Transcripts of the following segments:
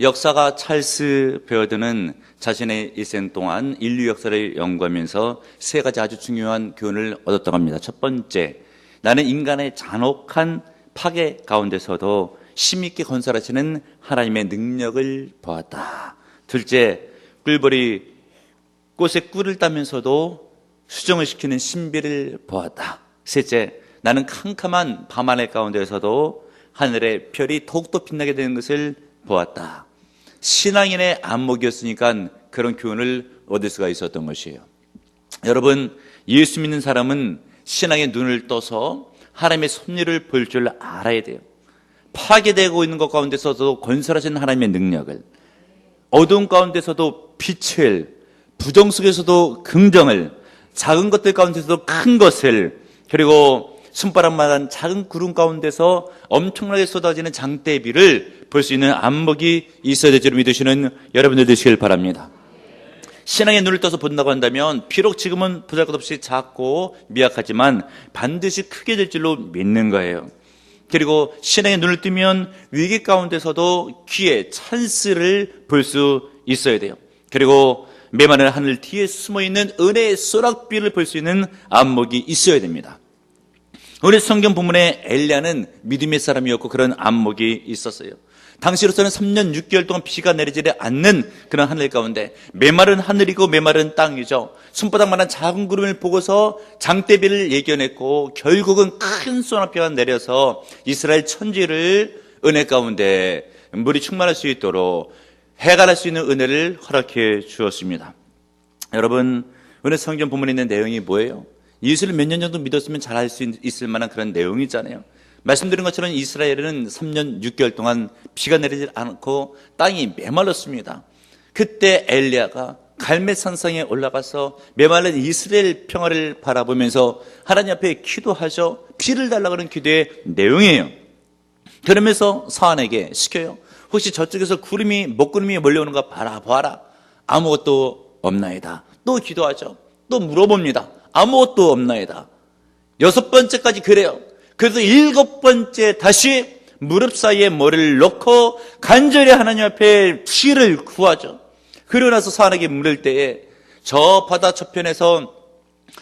역사가 찰스 베어드는 자신의 일생 동안 인류 역사를 연구하면서 세 가지 아주 중요한 교훈을 얻었다고 합니다. 첫 번째, 나는 인간의 잔혹한 파괴 가운데서도 힘있게 건설하시는 하나님의 능력을 보았다. 둘째, 꿀벌이 꽃에 꿀을 따면서도 수정을 시키는 신비를 보았다. 셋째, 나는 캄캄한 밤하늘 가운데서도 하늘의 별이 더욱더 빛나게 되는 것을 보았다. 신앙인의 안목이었으니까 그런 교훈을 얻을 수가 있었던 것이에요. 여러분, 예수 믿는 사람은 신앙의 눈을 떠서 하나님의 섭리를 볼 줄 알아야 돼요. 파괴되고 있는 것 가운데서도 건설하시는 하나님의 능력을, 어두운 가운데서도 빛을, 부정 속에서도 긍정을, 작은 것들 가운데서도 큰 것을, 그리고 손바닥만한 작은 구름 가운데서 엄청나게 쏟아지는 장대비를 볼 수 있는 안목이 있어야 될 줄 믿으시는 여러분들 되시길 바랍니다. 신앙의 눈을 떠서 본다고 한다면 비록 지금은 보잘것없이 작고 미약하지만 반드시 크게 될 줄로 믿는 거예요. 그리고 신앙의 눈을 뜨면 위기 가운데서도 기회, 찬스를 볼 수 있어야 돼요. 그리고 메마른 하늘 뒤에 숨어있는 은혜의 소낙비를 볼 수 있는 안목이 있어야 됩니다. 오늘 성경 본문에 엘리야는 믿음의 사람이었고 그런 안목이 있었어요. 당시로서는 3년 6개월 동안 비가 내리지 않는 그런 하늘 가운데 메마른 하늘이고 메마른 땅이죠. 손바닥만한 작은 구름을 보고서 장대비를 예견했고 결국은 큰 소낙비가 내려서 이스라엘 천지를 은혜 가운데 물이 충만할 수 있도록 해갈할 수 있는 은혜를 허락해 주었습니다. 여러분, 오늘 성경 본문에 있는 내용이 뭐예요? 예수를 몇 년 정도 믿었으면 잘 알 수 있을 만한 그런 내용이잖아요. 말씀드린 것처럼 이스라엘은 3년 6개월 동안 비가 내리지 않고 땅이 메말랐습니다. 그때 엘리야가 갈멜산상에 올라가서 메말른 이스라엘 평화를 바라보면서 하나님 앞에 기도하셔 비를 달라고 하는 기도의 내용이에요. 그러면서 사안에게 시켜요. 혹시 저쪽에서 먹구름이 몰려오는가 바라봐라. 아무것도 없나이다. 또 기도하죠. 또 물어봅니다. 아무것도 없나이다. 6번째까지 그래요. 그래서 7번째 다시 무릎 사이에 머리를 넣고 간절히 하나님 앞에 피를 구하죠. 그러고 나서 사안에게 물을 때에 저 바다 저편에서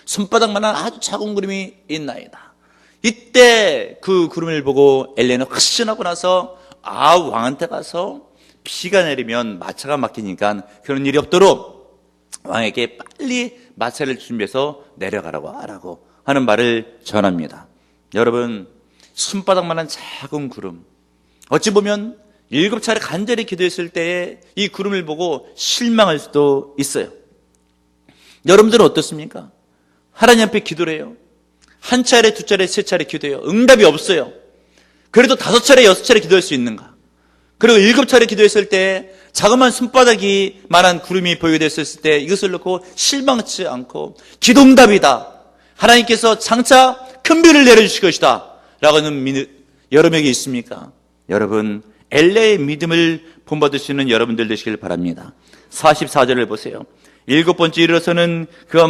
손바닥만한 아주 작은 구름이 있나이다. 이때 그 구름을 보고 엘리야는 확신하고 나서 왕한테 가서 비가 내리면 마차가 막히니까 그런 일이 없도록 왕에게 빨리 마차를 준비해서 내려가라고 하라고 하는 말을 전합니다. 여러분, 손바닥만한 작은 구름, 어찌 보면 7차례 간절히 기도했을 때에 이 구름을 보고 실망할 수도 있어요. 여러분들은 어떻습니까? 하나님 앞에 기도를 해요. 1차례, 2차례, 3차례 기도해요. 응답이 없어요. 그래도 5차례, 6차례 기도할 수 있는가? 그리고 7차례 기도했을 때 자그마한 손바닥이 만한 구름이 보이게 됐을 때 이것을 놓고 실망치 않고 기도응답이다. 하나님께서 장차 큰 비를 내려주실 것이다 라고 하는 여러분에게 있습니까? 여러분, 엘리야의 믿음을 본받으시는 여러분들 되시길 바랍니다. 44절을 보세요. 7번째 이르러서는 그가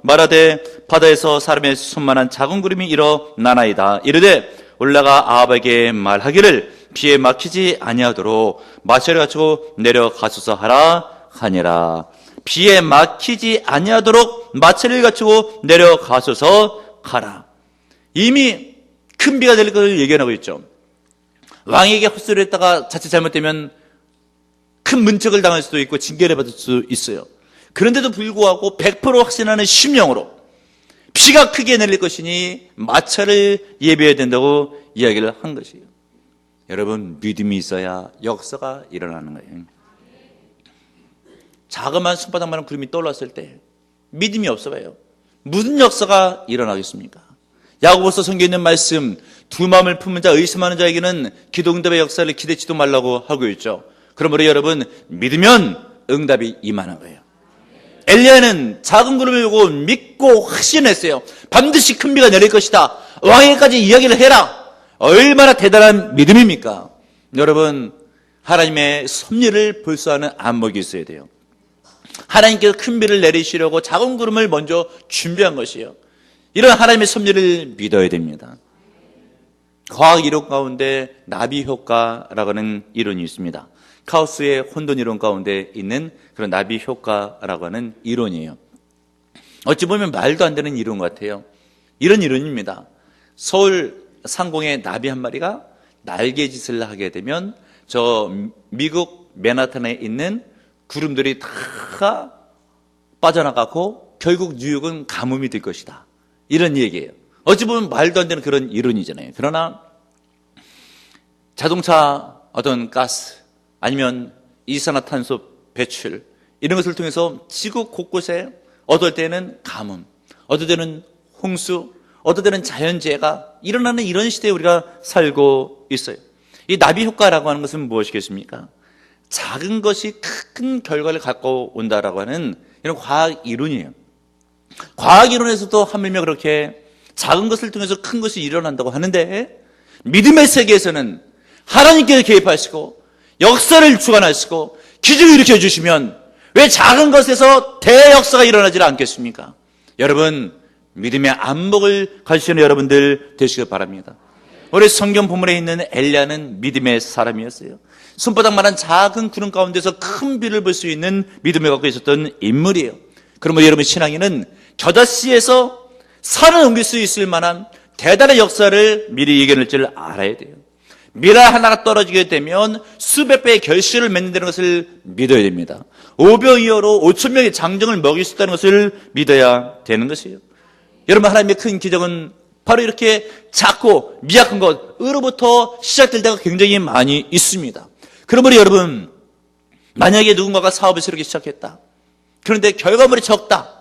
말하되 바다에서 사람의 손만한 작은 구름이 일어나나이다. 이르되 올라가 아합에게 말하기를 비에 막히지 아니하도록 마차를 갖추고 내려가소서 하라 하니라. 비에 막히지 아니하도록 마차를 갖추고 내려가소서 하라. 이미 큰 비가 내릴 것을 예견하고 있죠. 왕에게 헛소리를 했다가 자칫 잘못되면 큰 문책을 당할 수도 있고 징계를 받을 수 있어요. 그런데도 불구하고 100% 확신하는 심령으로 비가 크게 내릴 것이니 마차를 예비해야 된다고 이야기를 한 것이에요. 여러분, 믿음이 있어야 역사가 일어나는 거예요. 자그마한 손바닥만한 구름이 떠올랐을 때 믿음이 없어봐요. 무슨 역사가 일어나겠습니까? 야고보서 성경에 있는 말씀, 두 마음을 품은 자, 의심하는 자에게는 기도 응답의 역사를 기대치도 말라고 하고 있죠. 그러므로 여러분, 믿으면 응답이 임하는 거예요. 엘리야는 작은 구름을 보고 믿고 확신했어요. 반드시 큰 비가 내릴 것이다. 왕에게까지 이야기를 해라. 얼마나 대단한 믿음입니까? 여러분, 하나님의 섭리를 볼수하는 안목이 있어야 돼요. 하나님께서 큰 비를 내리시려고 작은 구름을 먼저 준비한 것이에요. 이런 하나님의 섭리를 믿어야 됩니다. 과학 이론 가운데 나비 효과라고 하는 이론이 있습니다. 카오스의 혼돈 이론 가운데 있는 그런 나비 효과라고 하는 이론이에요. 어찌 보면 말도 안 되는 이론 같아요. 이런 이론입니다. 서울 상공의 나비 한 마리가 날개짓을 하게 되면 저 미국 맨하탄에 있는 구름들이 다 빠져나가고 결국 뉴욕은 가뭄이 될 것이다. 이런 얘기예요. 어찌 보면 말도 안 되는 그런 이론이잖아요. 그러나 자동차 어떤 가스 아니면 이산화탄소 배출 이런 것을 통해서 지구 곳곳에 어떨 때는 가뭄, 어떨 때는 홍수, 어떨 때는 자연재해가 일어나는 이런 시대에 우리가 살고 있어요. 이 나비 효과라고 하는 것은 무엇이겠습니까? 작은 것이 큰 결과를 갖고 온다라고 하는 이런 과학 이론이에요. 과학 이론에서도 하물며 그렇게 작은 것을 통해서 큰 것이 일어난다고 하는데 믿음의 세계에서는 하나님께서 개입하시고 역사를 주관하시고 기적을 일으켜 주시면 왜 작은 것에서 대역사가 일어나지 않겠습니까? 여러분, 믿음의 안목을 가지시는 여러분들 되시길 바랍니다. 우리 성경 본문에 있는 엘리야는 믿음의 사람이었어요. 손바닥만한 작은 구름 가운데서 큰 비를 볼 수 있는 믿음을 갖고 있었던 인물이에요. 그러면 여러분 신앙인은 겨자씨에서 산을 옮길 수 있을 만한 대단한 역사를 미리 예견할 줄 알아야 돼요. 미라 하나가 떨어지게 되면 수백 배의 결실을 맺는다는 것을 믿어야 됩니다. 오병이어로 5천 명의 장정을 먹일 수 있다는 것을 믿어야 되는 것이에요. 여러분, 하나님의 큰 기적은 바로 이렇게 작고 미약한 것으로부터 시작될 때가 굉장히 많이 있습니다. 그러므로 여러분, 만약에 누군가가 사업을 새롭게 시작했다. 그런데 결과물이 적다.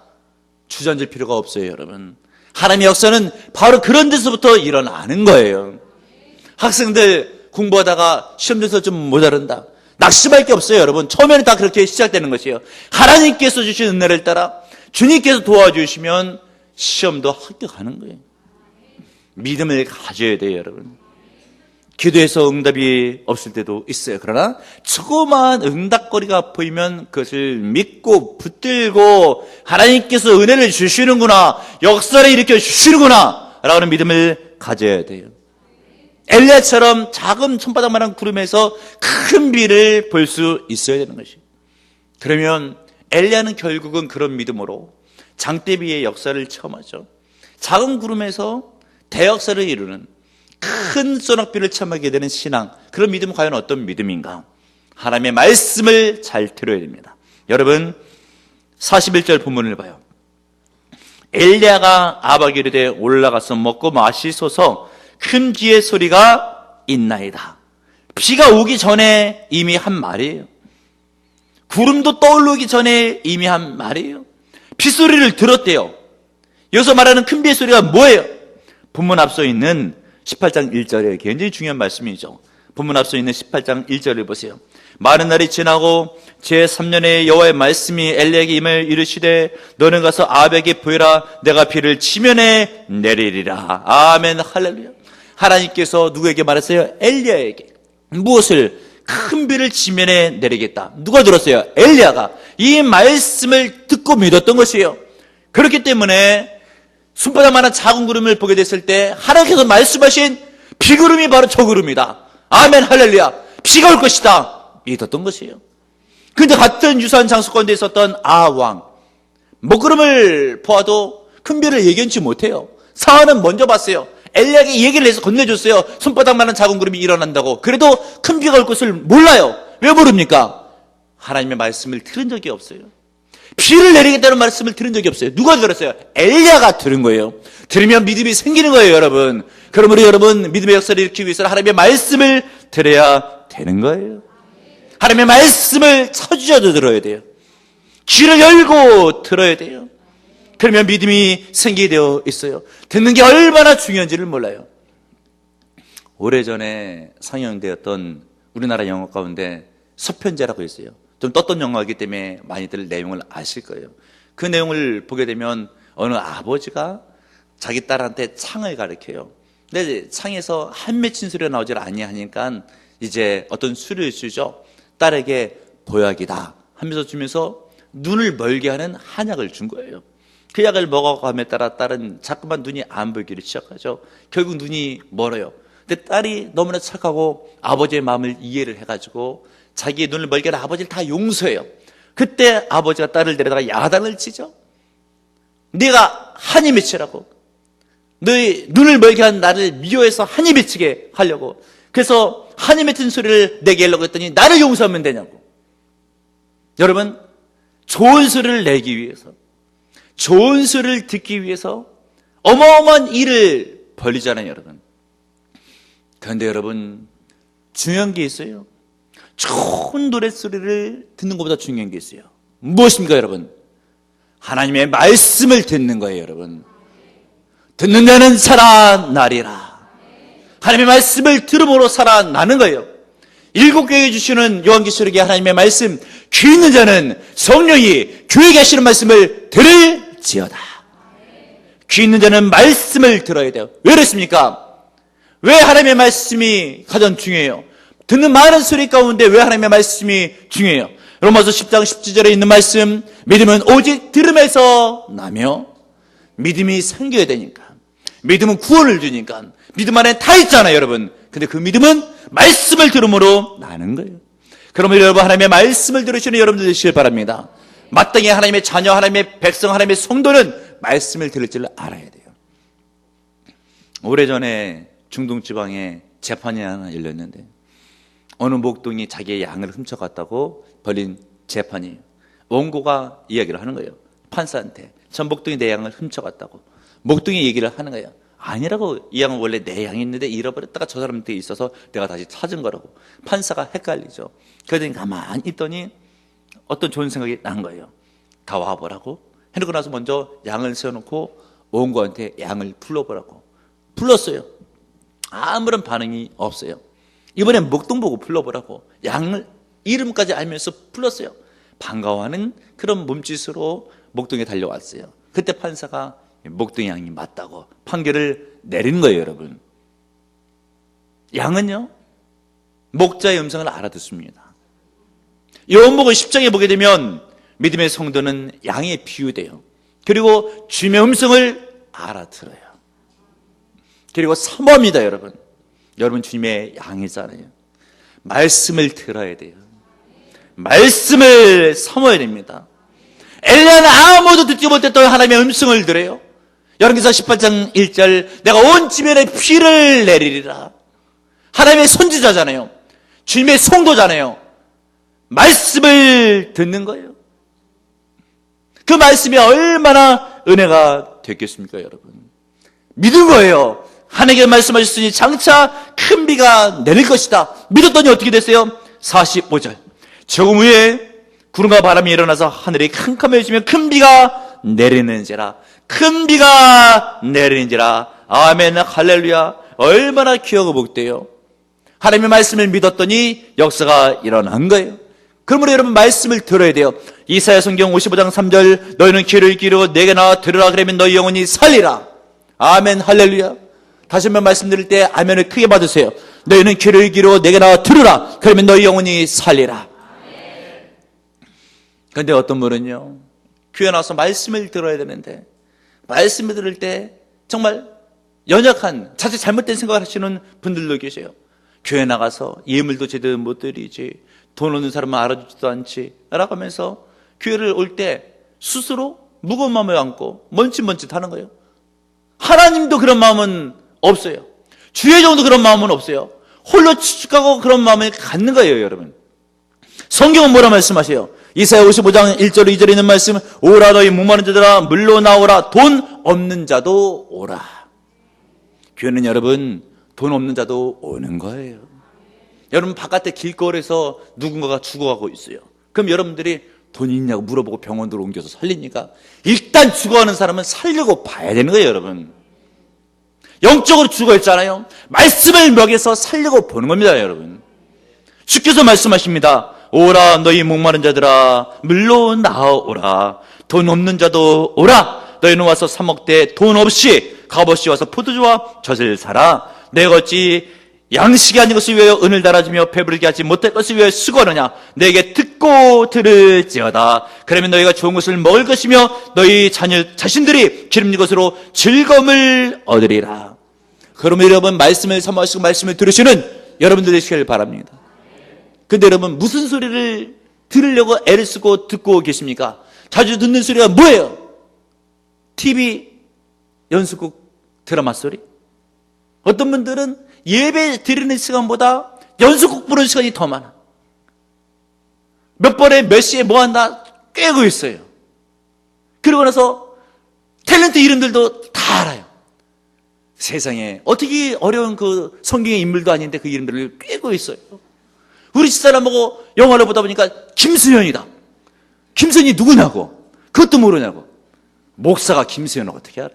주저앉을 필요가 없어요, 여러분. 하나님의 역사는 바로 그런 데서부터 일어나는 거예요. 학생들 공부하다가 시험에서 좀 모자른다. 낙심할 게 없어요, 여러분. 처음에는 다 그렇게 시작되는 것이에요. 하나님께서 주신 은혜를 따라 주님께서 도와주시면 시험도 합격하는 거예요. 믿음을 가져야 돼요, 여러분. 기도해서 응답이 없을 때도 있어요. 그러나 조그마한 응답거리가 보이면 그것을 믿고 붙들고 하나님께서 은혜를 주시는구나, 역사를 일으켜 주시는구나 라는 믿음을 가져야 돼요. 엘리야처럼 작은 손바닥만한 구름에서 큰 비를 볼 수 있어야 되는 것이에요. 그러면 엘리야는 결국은 그런 믿음으로 장대비의 역사를 체험하죠. 작은 구름에서 대역사를 이루는 큰 소낙비를 체험하게 되는 신앙, 그런 믿음은 과연 어떤 믿음인가? 하나님의 말씀을 잘 들어야 됩니다. 여러분, 41절 본문을 봐요. 엘리야가 아바기 이르되 올라가서 먹고 마시소서, 큰 비의 소리가 있나이다. 비가 오기 전에 이미 한 말이에요. 구름도 떠오르기 전에 이미 한 말이에요. 빗소리를 들었대요. 여기서 말하는 큰 비의 소리가 뭐예요? 본문 앞서 있는 18장 1절에 굉장히 중요한 말씀이죠. 본문 앞서 있는 18장 1절을 보세요. 많은 날이 지나고 제3년에 여호와의 말씀이 엘리야에게 임을 이르시되 너는 가서 아합에게 보이라. 내가 비를 지면에 내리리라. 아멘, 할렐루야. 하나님께서 누구에게 말했어요? 엘리야에게. 무엇을? 큰 비를 지면에 내리겠다. 누가 들었어요? 엘리야가. 이 말씀을 듣고 믿었던 것이에요. 그렇기 때문에 손바닥만한 작은 구름을 보게 됐을 때 하나님께서 말씀하신 비구름이 바로 저 구름이다. 아멘, 할렐루야. 비가 올 것이다. 믿었던 것이에요. 그런데 같은 유사한 장소 가운데 있었던 아왕, 먹구름을 보아도 큰 비를 예견치 못해요. 사안은 먼저 봤어요. 엘리야에게 얘기를 해서 건네줬어요. 손바닥만한 작은 구름이 일어난다고. 그래도 큰 비가 올 것을 몰라요. 왜 모릅니까? 하나님의 말씀을 들은 적이 없어요. 비를 내리겠다는 말씀을 들은 적이 없어요. 누가 들었어요? 엘리야가 들은 거예요. 들으면 믿음이 생기는 거예요, 여러분. 그러므로 여러분, 믿음의 역사를 일으키기 위해서는 하나님의 말씀을 들어야 되는 거예요. 하나님의 말씀을 찾으셔도 들어야 돼요. 귀를 열고 들어야 돼요. 그러면 믿음이 생기게 되어 있어요. 듣는 게 얼마나 중요한지를 몰라요. 오래전에 상영되었던 우리나라 영화 가운데 서편제라고 있어요. 좀 떴던 영화이기 때문에 많이들 내용을 아실 거예요. 그 내용을 보게 되면 어느 아버지가 자기 딸한테 창을 가르쳐요. 근데 창에서 한 맺힌 소리가 나오질 아니하니까 이제 어떤 수를 주죠. 딸에게 보약이다 하면서 주면서 눈을 멀게 하는 한약을 준 거예요. 그 약을 먹어감에 따라 딸은 자꾸만 눈이 안 보이기 시작하죠. 결국 눈이 멀어요. 근데 딸이 너무나 착하고 아버지의 마음을 이해를 해가지고 자기의 눈을 멀게 하는 아버지를 다 용서해요. 그때 아버지가 딸을 데려다가 야단을 치죠. 네가 한이 맺히라고, 너희 눈을 멀게 한 나를 미워해서 한이 맺히게 하려고, 그래서 한이 맺힌 소리를 내게 하려고 했더니 나를 용서하면 되냐고. 여러분, 좋은 소리를 내기 위해서, 좋은 소리를 듣기 위해서 어마어마한 일을 벌이잖아요, 여러분. 그런데 여러분, 중요한 게 있어요. 좋은 노랫소리를 듣는 것보다 중요한 게 있어요. 무엇입니까, 여러분? 하나님의 말씀을 듣는 거예요, 여러분. 듣는 자는 살아나리라. 하나님의 말씀을 들음으로 살아나는 거예요. 7교회에 주시는 요한계시록의 하나님의 말씀, 귀 있는 자는 성령이 교회에 하시는 말씀을 들을지어다. 귀 있는 자는 말씀을 들어야 돼요. 왜 그렇습니까? 왜 하나님의 말씀이 가장 중요해요? 듣는 많은 소리 가운데 왜 하나님의 말씀이 중요해요? 로마서 10장 17절에 있는 말씀, 믿음은 오직 들음에서 나며, 믿음이 생겨야 되니까, 믿음은 구원을 주니까, 믿음 안에 다 있잖아요, 여러분. 근데 그 믿음은 말씀을 들음으로 나는 거예요. 그러면 여러분, 하나님의 말씀을 들으시는 여러분들 되시길 바랍니다. 마땅히 하나님의 자녀, 하나님의 백성, 하나님의 성도는 말씀을 들을 줄 알아야 돼요. 오래전에 중동 지방에 재판이 하나 열렸는데, 어느 목동이 자기의 양을 훔쳐갔다고 벌린 재판이에요. 원고가 이야기를 하는 거예요. 판사한테. 전 목동이 내 양을 훔쳐갔다고. 목동이 얘기를 하는 거예요. 아니라고, 이 양은 원래 내 양이 있는데 잃어버렸다가 저 사람한테 있어서 내가 다시 찾은 거라고. 판사가 헷갈리죠. 그러더니 가만히 있더니 어떤 좋은 생각이 난 거예요. 다 와보라고. 해놓고 나서 먼저 양을 세워놓고 원고한테 양을 불러보라고. 불렀어요. 아무런 반응이 없어요. 이번엔 목동 보고 불러보라고. 양을 이름까지 알면서 불렀어요. 반가워하는 그런 몸짓으로 목동에 달려왔어요. 그때 판사가 목동 양이 맞다고 판결을 내린 거예요, 여러분. 양은요, 목자의 음성을 알아듣습니다. 요한복음 10장에 보게 되면 믿음의 성도는 양에 비유돼요. 그리고 주님의 음성을 알아들어요. 그리고 사모합니다, 여러분. 여러분, 주님의 양이잖아요. 말씀을 들어야 돼요. 말씀을 사모해야 됩니다. 엘리야는 아무도 듣지 못했던 하나님의 음성을 들어요. 열왕기서 18장 1절, 내가 온 지면에 피를 내리리라. 하나님의 선지자잖아요. 주님의 성도잖아요. 말씀을 듣는 거예요. 그 말씀이 얼마나 은혜가 됐겠습니까, 여러분? 믿은 거예요. 하나님께 말씀하셨으니 장차 큰 비가 내릴 것이다. 믿었더니 어떻게 됐어요? 45절, 조금 후에 구름과 바람이 일어나서 하늘이 캄캄해지며 큰 비가 내리는지라. 큰 비가 내리는지라. 아멘, 할렐루야. 얼마나 귀하고 복돼요. 하나님의 말씀을 믿었더니 역사가 일어난 거예요. 그러므로 여러분, 말씀을 들어야 돼요. 이사야 성경 55장 3절, 너희는 귀를 기울이고 내게 나와 들으라. 그러면 너희 영혼이 살리라. 아멘, 할렐루야. 다시 한번 말씀드릴 때 아멘을 크게 받으세요. 너희는 귀를 기울이고 내게 나와 들으라. 그러면 너희 영혼이 살리라. 그런데 어떤 분은요, 교회 나와서 말씀을 들어야 되는데, 말씀을 들을 때 정말 연약한, 자칫 잘못된 생각을 하시는 분들도 계세요. 교회 나가서 예물도 제대로 못 드리지, 돈 없는 사람은 알아주지도 않지 라고 하면서 교회를 올 때 스스로 무거운 마음을 안고 먼칫먼칫 하는 거예요. 하나님도 그런 마음은 없어요. 주의 종도 그런 마음은 없어요. 홀로 추측하고 그런 마음을 갖는 거예요, 여러분. 성경은 뭐라 말씀하세요? 이사야 55장 1절 2절에 있는 말씀, 오라 너희 목마른 자들아 물로 나오라. 돈 없는 자도 오라. 교회는 여러분, 돈 없는 자도 오는 거예요. 여러분, 바깥에 길거리에서 누군가가 죽어가고 있어요. 그럼 여러분들이 돈 있냐고 물어보고 병원으로 옮겨서 살립니까? 일단 죽어가는 사람은 살려고 봐야 되는 거예요, 여러분. 영적으로 죽어있잖아요. 말씀을 먹여서 살려고 보는 겁니다, 여러분. 주께서 말씀하십니다. 오라 너희 목마른 자들아 물로 나오라. 돈 없는 자도 오라. 너희는 와서 사 먹되 돈 없이 값없이 와서 포도주와 젖을 사라. 내가 어찌 양식이 아닌 것을 위하여 은을 달아주며 배부르게 하지 못할 것을 위하여 수고하느냐. 내게 듣고 들을지어다. 그러면 너희가 좋은 것을 먹을 것이며 너희 자신들이 기름진 것으로 즐거움을 얻으리라. 그러면 여러분, 말씀을 사모하시고 말씀을 들으시는 여러분들 되시길 바랍니다. 근데 여러분 무슨 소리를 들으려고 애를 쓰고 듣고 계십니까? 자주 듣는 소리가 뭐예요? TV 연습곡 드라마 소리? 어떤 분들은 예배 드리는 시간보다 연습곡 부르는 시간이 더 많아. 몇 번에 몇 시에 뭐 한다 꿰고 있어요. 그러고 나서 탤런트 이름들도 다 알아요. 세상에 어떻게 어려운 그 성경의 인물도 아닌데 그 이름들을 꿰고 있어요. 우리 집사람하고 영화를 보다 보니까 김수현이다. 김수현이 누구냐고. 그것도 모르냐고. 목사가 김수현을 어떻게 알아?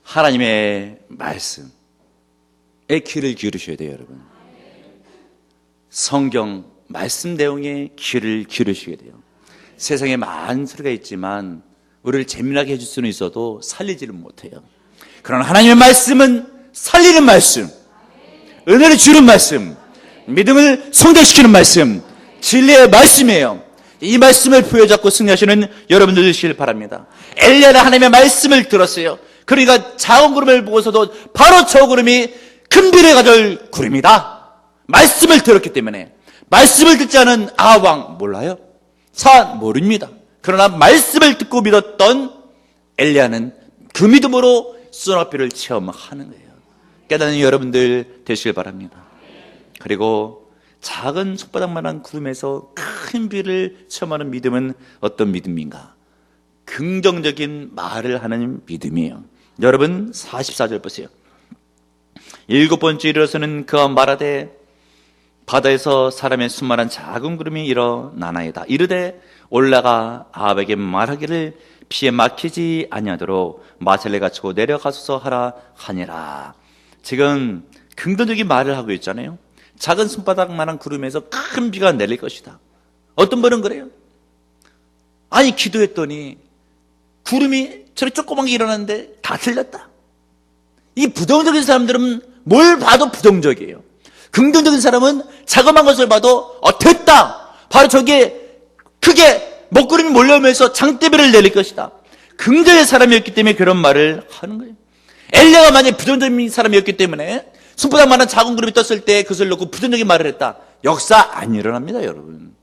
하나님의 말씀에 귀를 기울이셔야 돼요, 여러분. 성경 말씀 내용에 귀를 기울이셔야 돼요. 세상에 많은 소리가 있지만 우리를 재미나게 해줄 수는 있어도 살리지를 못해요. 그러나 하나님의 말씀은 살리는 말씀, 은혜를 주는 말씀, 믿음을 성장시키는 말씀, 진리의 말씀이에요. 이 말씀을 부여잡고 승리하시는 여러분들 되시길 바랍니다. 엘리야는 하나님의 말씀을 들었어요. 그러니까 작은 구름을 보고서도 바로 저 구름이 큰 비를 가져올 구름이다. 말씀을 들었기 때문에. 말씀을 듣지 않은 아합 왕 몰라요? 사 모릅니다. 그러나 말씀을 듣고 믿었던 엘리야는 그 믿음으로 소나비를 체험하는 거예요. 깨닫는 여러분들 되시길 바랍니다. 그리고 작은 손바닥만한 구름에서 큰 비를 체험하는 믿음은 어떤 믿음인가? 긍정적인 말을 하는 믿음이에요. 여러분 44절 보세요. 7번째 일어서는 그가 말하되 바다에서 사람의 수많은 작은 구름이 일어나나이다. 이르되 올라가 아합에게 말하기를 비에 막히지 아니하도록 마찰을 갖추고 내려가소서 하라 하니라. 지금 긍정적인 말을 하고 있잖아요. 작은 손바닥만한 구름에서 큰 비가 내릴 것이다. 어떤 분은 그래요. 아니 기도했더니 구름이 저렇게 조그만 게 일어났는데 다 틀렸다. 이 부정적인 사람들은 뭘 봐도 부정적이에요. 긍정적인 사람은 자그마한 것을 봐도 됐다. 바로 저게 크게 먹구름이 몰려오면서 장대비를 내릴 것이다. 긍정의 사람이었기 때문에 그런 말을 하는 거예요. 엘리야가 만약에 부정적인 사람이었기 때문에 손바닥만한 작은 구름이 떴을 때 그것을 놓고 부정적인 말을 했다. 역사 안 일어납니다, 여러분.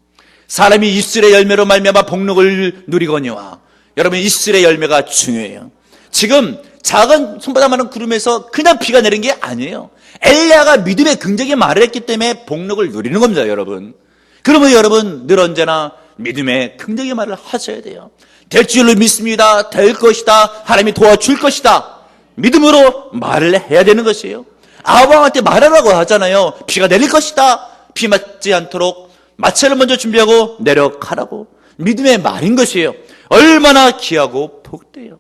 사람이 입술의 열매로 말미암아 복록을 누리거니와. 여러분 입술의 열매가 중요해요. 지금 작은 손바닥만한 구름에서 그냥 비가 내린 게 아니에요. 엘리야가 믿음의 긍정의 말을 했기 때문에 복록을 누리는 겁니다, 여러분. 그러면 여러분 늘 언제나 믿음의 긍정의 말을 하셔야 돼요. 될 줄로 믿습니다. 될 것이다. 하나님이 도와줄 것이다. 믿음으로 말을 해야 되는 것이에요. 아합 왕한테 말하라고 하잖아요. 비가 내릴 것이다. 비 맞지 않도록 마차를 먼저 준비하고 내려가라고. 믿음의 말인 것이에요. 얼마나 귀하고 복돼요.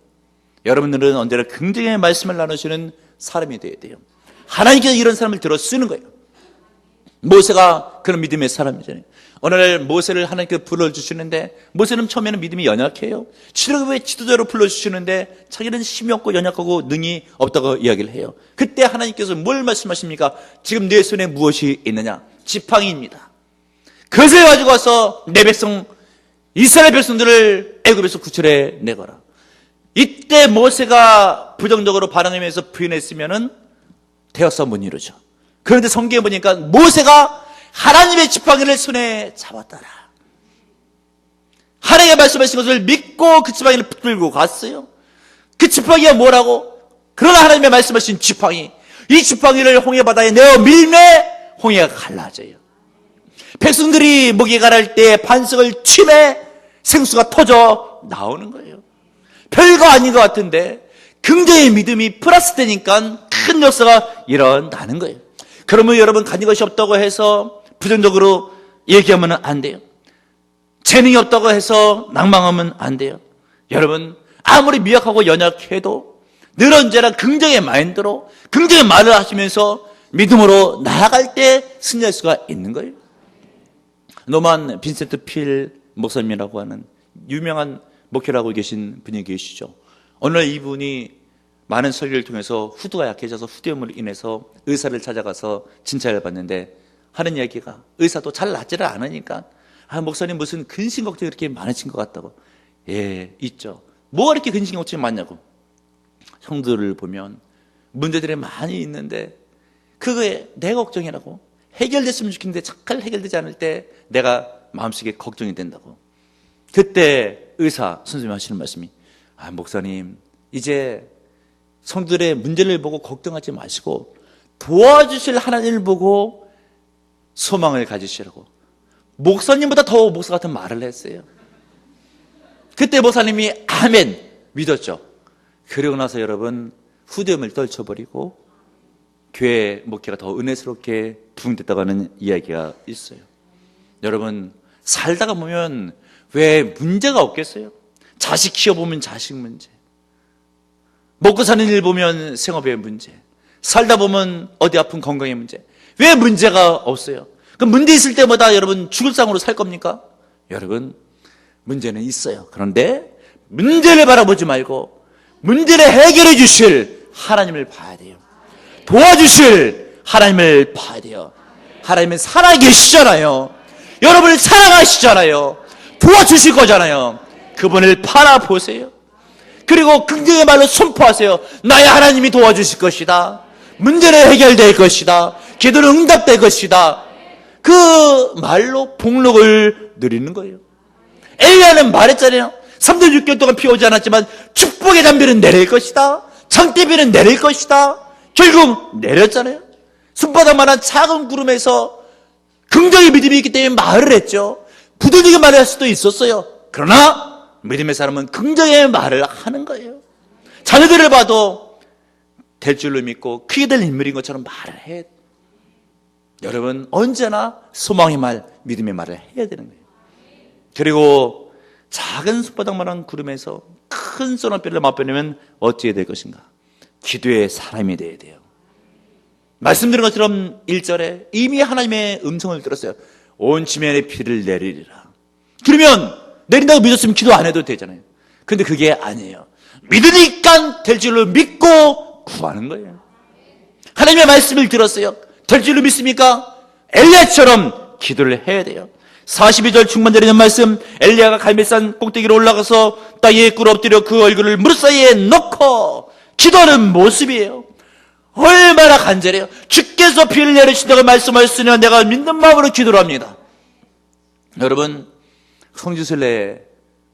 여러분들은 언제나 긍정의 말씀을 나누시는 사람이 되어야 돼요. 하나님께서 이런 사람을 들어 쓰는 거예요. 모세가 그런 믿음의 사람이잖아요. 어느 날 모세를 하나님께서 불러주시는데 모세는 처음에는 믿음이 연약해요. 출애굽의 지도자로 불러주시는데 자기는 힘이 없고 연약하고 능이 없다고 이야기를 해요. 그때 하나님께서 뭘 말씀하십니까? 지금 내 손에 무엇이 있느냐? 지팡이입니다. 그것을 가지고 와서 내 백성 이스라엘 백성들을 애굽에서 구출해 내거라. 이때 모세가 부정적으로 반응하면서 부인했으면은 대화서 못 이루죠. 그런데 성경에 보니까 모세가 하나님의 지팡이를 손에 잡았더라. 하나님의 말씀하신 것을 믿고 그 지팡이를 붙들고 갔어요. 그 지팡이가 뭐라고? 그러나 하나님의 말씀하신 지팡이, 이 지팡이를 홍해바다에 내어 밀매 홍해가 갈라져요. 백성들이 먹이 갈할 때 반석을 치매 생수가 터져 나오는 거예요. 별거 아닌 것 같은데 긍정의 믿음이 플러스 되니까 큰 역사가 일어나는 거예요. 그러면 여러분 가진 것이 없다고 해서 부정적으로 얘기하면 안 돼요. 재능이 없다고 해서 낭망하면 안 돼요. 여러분 아무리 미약하고 연약해도 늘 언제나 긍정의 마인드로 긍정의 말을 하시면서 믿음으로 나아갈 때 승리할 수가 있는 거예요. 노만 빈센트 필 목사님이라고 하는 유명한 목회를 하고 계신 분이 계시죠. 어느 날 이분이 많은 설교를 통해서 후두가 약해져서 후두염으로 인해서 의사를 찾아가서 진찰을 받는데 하는 이야기가 의사도 잘 낫지를 않으니까 목사님 무슨 근심 걱정이 이렇게 많으신 것 같다고. 예, 있죠. 뭐가 이렇게 근심 걱정이 많냐고. 형들을 보면 문제들이 많이 있는데 그거에 내 걱정이라고. 해결됐으면 좋겠는데 잘 해결되지 않을 때 내가 마음속에 걱정이 된다고. 그때 의사 선생님이 하시는 말씀이, 목사님, 이제 성도들의 문제를 보고 걱정하지 마시고 도와주실 하나님을 보고 소망을 가지시라고. 목사님보다 더 목사 같은 말을 했어요. 그때 목사님이 아멘 믿었죠. 그러고 나서 여러분 후대음을 떨쳐버리고 교회 목회가 더 은혜스럽게 부흥됐다고 하는 이야기가 있어요. 여러분 살다가 보면 왜 문제가 없겠어요? 자식 키워보면 자식 문제, 먹고 사는 일 보면 생업의 문제, 살다 보면 어디 아픈 건강의 문제. 왜 문제가 없어요? 그 문제 있을 때마다 여러분 죽을 상으로 살 겁니까? 여러분 문제는 있어요. 그런데 문제를 바라보지 말고 문제를 해결해 주실 하나님을 봐야 돼요. 도와주실 하나님을 봐야 돼요. 하나님은 살아계시잖아요. 여러분을 사랑하시잖아요. 도와주실 거잖아요. 그분을 바라보세요. 그리고 긍정의 말로 선포하세요. 나의 하나님이 도와주실 것이다. 문제는 해결될 것이다. 기도는 응답될 것이다. 그 말로 복록을 누리는 거예요. 엘리야는 말했잖아요. 3년 6개월 동안 비 오지 않았지만 축복의 잠비는 내릴 것이다. 장대비는 내릴 것이다. 결국 내렸잖아요. 손바닥만한 작은 구름에서 긍정의 믿음이 있기 때문에 말을 했죠. 부정적인 말을 할 수도 있었어요. 그러나 믿음의 사람은 긍정의 말을 하는 거예요. 자녀들을 봐도 될 줄로 믿고 크게 될 인물인 것처럼 말을 해. 여러분 언제나 소망의 말, 믿음의 말을 해야 되는 거예요. 그리고 작은 손바닥만한 구름에서 큰 소나비를 맛보려면 어찌해야 될 것인가? 기도의 사람이 되어야 돼요. 말씀드린 것처럼 1절에 이미 하나님의 음성을 들었어요. 온 지면에 비를 내리리라. 그러면 내린다고 믿었으면 기도 안 해도 되잖아요. 그런데 그게 아니에요. 믿으니까 될 줄로 믿고 구하는 거예요. 하나님의 말씀을 들었어요. 될 줄로 믿습니까? 엘리야처럼 기도를 해야 돼요. 42절 중반절에 말씀, 엘리야가 갈멜산 꼭대기로 올라가서 땅에 꿇어 엎드려 그 얼굴을 무릎 사이에 넣고 기도하는 모습이에요. 얼마나 간절해요. 주께서 비를 내리신다고 말씀하셨으니 내가 믿는 마음으로 기도를 합니다. 여러분 성지순례에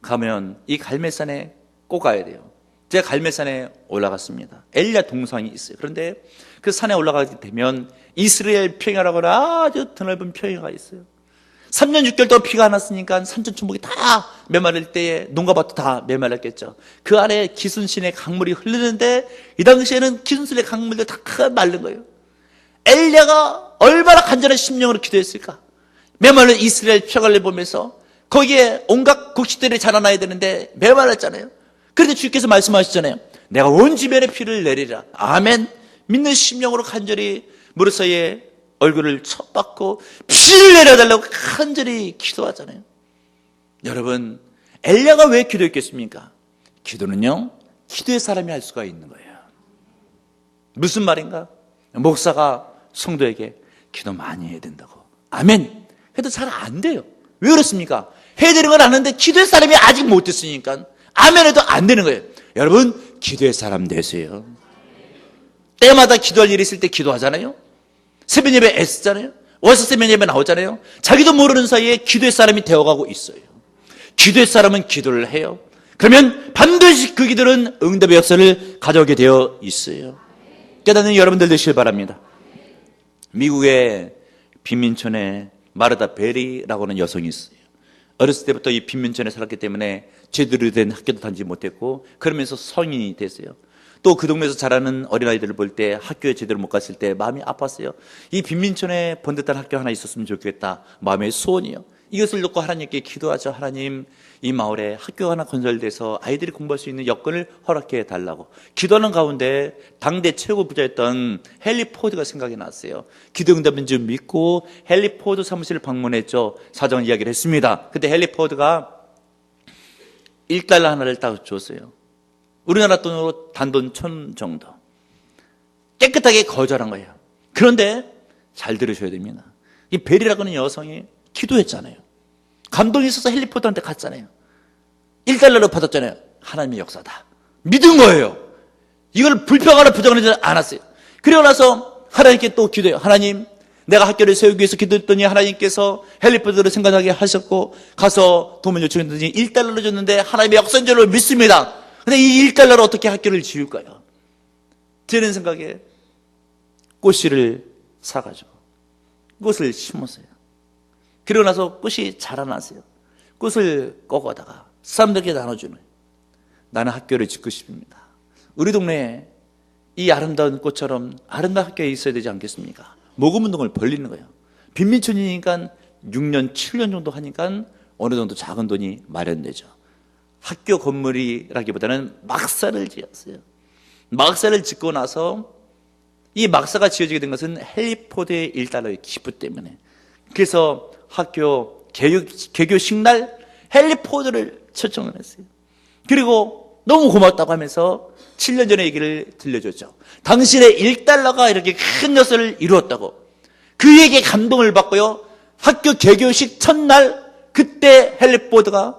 가면 이 갈멜산에 꼭 가야 돼요. 제가 갈멜산에 올라갔습니다. 엘리야 동상이 있어요. 그런데 그 산에 올라가게 되면 이스라엘 평야라고 아주 드넓은 평야가 있어요. 3년 6개월 동안 비가 안 왔으니까 산천초목이 다 메마를 때에 농가밭도 다 메말랐겠죠. 그 안에 기순신의 강물이 흐르는데 이 당시에는 기순신의 강물도 다 마른 거예요. 엘리야가 얼마나 간절한 심령으로 기도했을까. 메마른 이스라엘 평야를 보면서 거기에 온갖 곡식들이 자라나야 되는데 메말랐잖아요. 그런데 주께서 말씀하셨잖아요. 내가 온 지면에 비를 내리라. 아멘. 믿는 심령으로 간절히 무릎 사이에 얼굴을 쳐박고 피를 내려달라고 간절히 기도하잖아요. 여러분 엘리야가 왜 기도했겠습니까? 기도는요 기도의 사람이 할 수가 있는 거예요. 무슨 말인가? 목사가 성도에게 기도 많이 해야 된다고. 아멘. 해도 잘 안 돼요. 왜 그렇습니까? 해야 되는 건 아는데 기도의 사람이 아직 못 됐으니까 아멘 해도 안 되는 거예요. 여러분 기도의 사람 되세요. 때마다 기도할 일이 있을 때 기도하잖아요. 새벽 예배 애쓰잖아요. 와서 새벽 예배 나오잖아요. 자기도 모르는 사이에 기도의 사람이 되어가고 있어요. 기도의 사람은 기도를 해요. 그러면 반드시 그 기도는 응답의 역사를 가져오게 되어 있어요. 깨닫는 여러분들 되시길 바랍니다. 미국의 빈민촌에 마르다 베리라고 하는 여성이 있어요. 어렸을 때부터 이 빈민촌에 살았기 때문에 제대로 된 학교도 다니지 못했고 그러면서 성인이 됐어요. 또 그 동네에서 자라는 어린아이들을 볼 때 학교에 제대로 못 갔을 때 마음이 아팠어요. 이 빈민촌에 번듯한 학교 하나 있었으면 좋겠다. 마음의 소원이요. 이것을 놓고 하나님께 기도하죠. 하나님, 이 마을에 학교가 하나 건설돼서 아이들이 공부할 수 있는 여건을 허락해 달라고. 기도하는 가운데 당대 최고 부자였던 헨리 포드가 생각이 났어요. 기도 응답인 줄 믿고 헨리 포드 사무실을 방문했죠. 사정 이야기를 했습니다. 그때 헨리 포드가 $1 하나를 딱 줬어요. 우리나라 돈으로 단돈 1,000 정도. 깨끗하게 거절한 거예요. 그런데 잘 들으셔야 됩니다. 이 베리라고 하는 여성이 기도했잖아요. 감동이 있어서 헨리 포드한테 갔잖아요. $1로 받았잖아요. 하나님의 역사다. 믿은 거예요. 이걸 불평하거나 부정하지 않았어요. 그리고 나서 하나님께 또 기도해요. 하나님, 내가 학교를 세우기 위해서 기도했더니 하나님께서 헬리포드를 생각하게 하셨고 가서 도움을 요청했더니 1달러를 줬는데 하나님의 역사인 줄로 믿습니다. 근데 이 1달러로 어떻게 학교를 지을까요? 드는 생각에 꽃씨를 사가지고 꽃을 심었어요. 그러고 나서 꽃이 자라났어요. 꽃을 꺾어다가 사람들에게 나눠주는 거예요. 나는 학교를 짓고 싶습니다. 우리 동네에 이 아름다운 꽃처럼 아름다운 학교에 있어야 되지 않겠습니까? 모금운동을 벌리는 거예요. 빈민촌이니까 6년, 7년 정도 하니까 어느 정도 작은 돈이 마련되죠. 학교 건물이라기보다는 막사를 지었어요. 막사를 짓고 나서 이 막사가 지어지게 된 것은 헬리포드의 1달러의 기부 때문에. 그래서 학교 개교식 날 헬리포드를 초청을 했어요. 그리고 너무 고맙다고 하면서 7년 전의 얘기를 들려줬죠. 당신의 1달러가 이렇게 큰 역사를 이루었다고. 그에게 감동을 받고요. 학교 개교식 첫날 그때 헬리포드가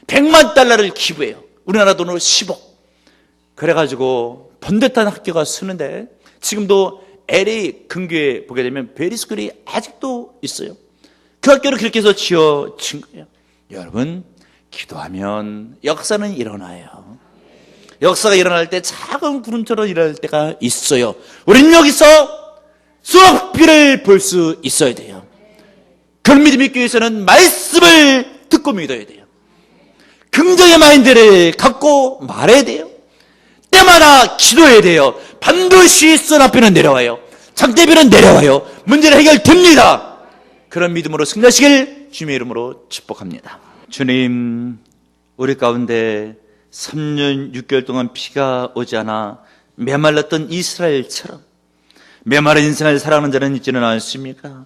100만 달러를 기부해요. 우리나라 돈으로 10억. 그래가지고 번듯한 학교가 쓰는데 지금도 LA 근교에 보게 되면 베리스쿨이 아직도 있어요. 그 학교를 그렇게 해서 지어진 거예요. 여러분, 기도하면 역사는 일어나요. 역사가 일어날 때 작은 구름처럼 일어날 때가 있어요. 우리는 여기서 수학비를 볼 수 있어야 돼요. 그런 믿음이 있기 위해서는 말씀을 듣고 믿어야 돼요. 긍정의 마인드를 갖고 말해야 돼요. 때마다 기도해야 돼요. 반드시 쓰나비는 내려와요. 장대비는 내려와요. 문제는 해결됩니다. 그런 믿음으로 승리하시길 주님의 이름으로 축복합니다. 주님, 우리 가운데 3년 6개월 동안 비가 오지 않아 메말랐던 이스라엘처럼 메마른 인생을 살아가는 자는 있지는 않습니까?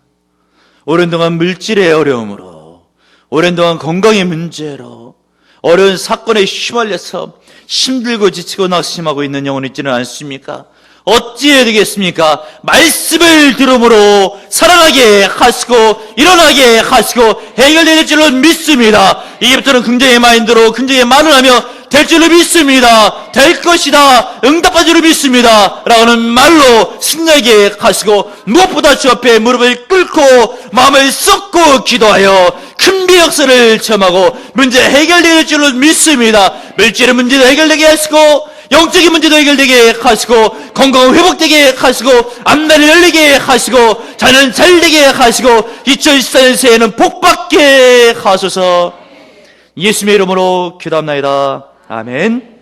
오랜 동안 물질의 어려움으로, 오랜 동안 건강의 문제로, 어려운 사건에 휘말려서 힘들고 지치고 낙심하고 있는 영혼이 있지는 않습니까? 어찌해야 되겠습니까? 말씀을 들음으로 살아나게 하시고 일어나게 하시고 해결될 줄로 믿습니다. 이제부터는 긍정의 마인드로 긍정의 말을 하며 될 줄로 믿습니다. 될 것이다. 응답할 줄로 믿습니다. 라는 말로 승리하게 하시고 무엇보다 주 앞에 무릎을 꿇고 마음을 쏟고 기도하여 큰 비역사를 체험하고 문제 해결될 줄로 믿습니다. 물질의 문제도 해결되게 하시고 영적인 문제도 해결되게 하시고 건강 회복되게 하시고 앞날을 열리게 하시고 자녀는 잘되게 하시고 2024년 새해에는 복받게 하소서. 예수님의 이름으로 기도합나이다. 아멘.